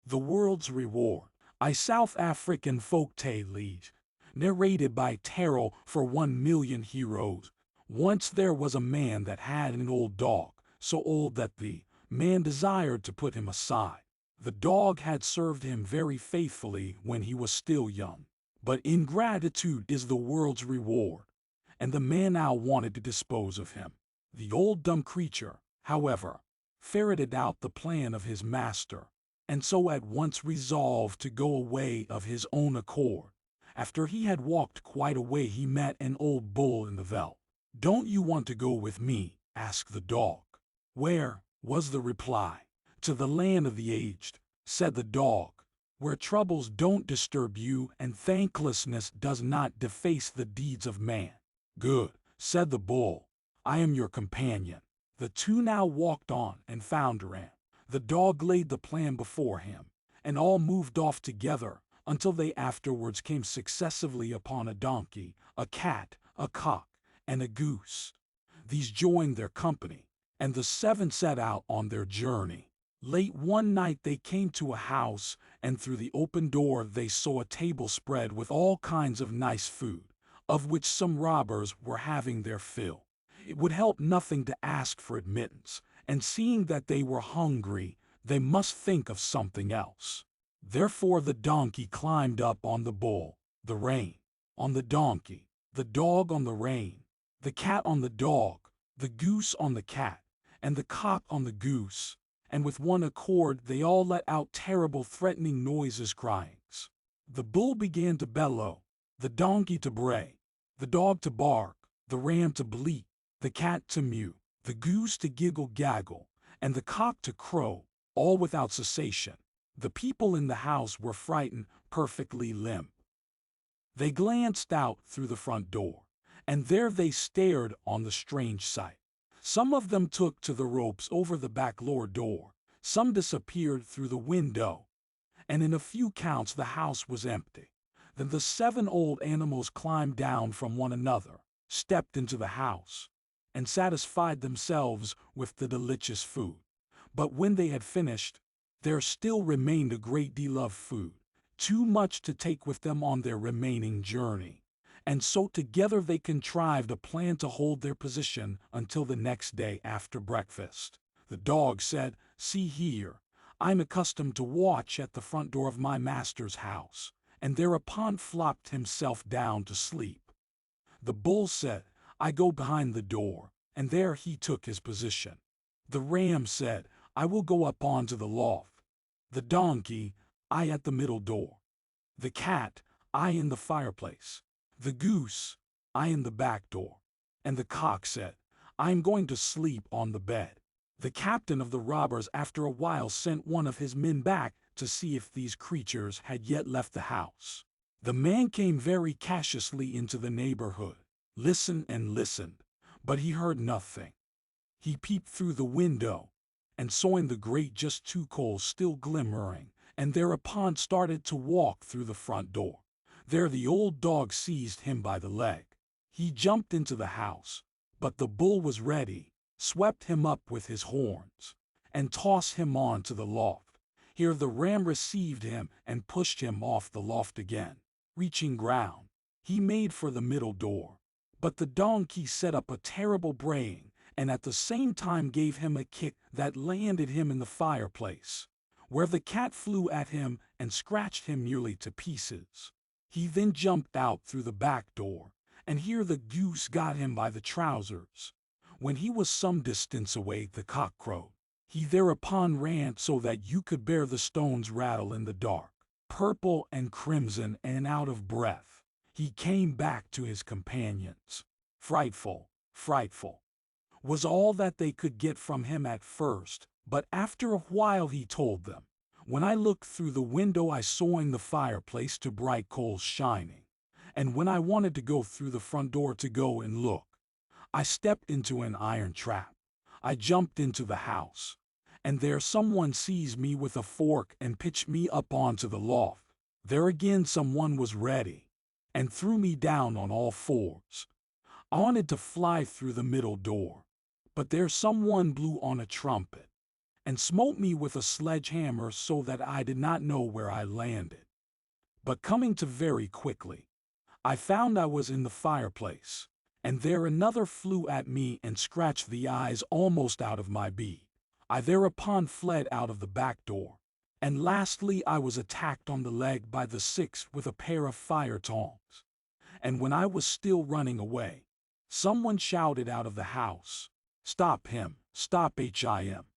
The World's Reward, a South African folk tale, narrated by Terrell for 1,000,000 heroes. Once there was a man that had an old dog, so old that the man desired to put him aside. The dog had served him very faithfully when he was still young, but ingratitude is the world's reward, and the man now wanted to dispose of him. The old dumb creature, however, ferreted out the plan of his master, and so at once resolved to go away of his own accord. After he had walked quite a way, he met an old bull in the veld. "Don't you want to go with me?" asked the dog. "Where?" was the reply. "To the land of the aged," said the dog, "where troubles don't disturb you and thanklessness does not deface the deeds of man." "Good," said the bull, "I am your companion." The two now walked on and found Ram. The dog laid the plan before him, and all moved off together until they afterwards came successively upon a donkey, a cat, a cock, and a goose. These joined their company, and the seven set out on their journey. Late one night they came to a house, and through the open door they saw a table spread with all kinds of nice food, of which some robbers were having their fill. It would help nothing to ask for admittance, and seeing that they were hungry, they must think of something else. Therefore the donkey climbed up on the bull, the rein on the donkey, the dog on the rein, the cat on the dog, the goose on the cat, and the cock on the goose, and with one accord they all let out terrible threatening noises, cryings. The bull began to bellow, the donkey to bray, the dog to bark, the ram to bleat, the cat to mew, the goose to giggle-gaggle, and the cock to crow, all without cessation. The people in the house were frightened, perfectly limp. They glanced out through the front door, and there they stared on the strange sight. Some of them took to the ropes over the back lower door, some disappeared through the window, and in a few counts the house was empty. Then the seven old animals climbed down from one another, stepped into the house, and satisfied themselves with the delicious food. But when they had finished, there still remained a great deal of food, too much to take with them on their remaining journey, and so together they contrived a plan to hold their position until the next day after breakfast. The dog said, "See here, I'm accustomed to watch at the front door of my master's house," and thereupon flopped himself down to sleep. The bull said, "I go behind the door," and there he took his position. The ram said, "I will go up onto the loft." The donkey, "I at the middle door." The cat, "I in the fireplace." The goose, "I in the back door." And the cock said, "I am going to sleep on the bed." The captain of the robbers after a while sent one of his men back to see if these creatures had yet left the house. The man came very cautiously into the neighborhood, listened and listened, but he heard nothing. He peeped through the window, and saw in the grate just two coals still glimmering, and thereupon started to walk through the front door. There the old dog seized him by the leg. He jumped into the house, but the bull was ready, swept him up with his horns, and tossed him on to the loft. Here the ram received him and pushed him off the loft again. Reaching ground, he made for the middle door, but the donkey set up a terrible braying, and at the same time gave him a kick that landed him in the fireplace, where the cat flew at him and scratched him nearly to pieces. He then jumped out through the back door, and here the goose got him by the trousers. When he was some distance away, the cock crowed. He thereupon ran so that you could bear the stones rattle in the dark. Purple and crimson and out of breath, he came back to his companions. Frightful, frightful, was all that they could get from him at first, but after a while he told them, "When I looked through the window I saw in the fireplace two bright coals shining, and when I wanted to go through the front door to go and look, I stepped into an iron trap. I jumped into the house, and there someone seized me with a fork and pitched me up onto the loft. There again someone was ready, and threw me down on all fours. I wanted to fly through the middle door, but there someone blew on a trumpet, and smote me with a sledgehammer so that I did not know where I landed. But coming to very quickly, I found I was in the fireplace, and there another flew at me and scratched the eyes almost out of my beak. I thereupon fled out of the back door, and lastly I was attacked on the leg by the sixth with a pair of fire tongs. And when I was still running away, someone shouted out of the house, "Stop him, stop him."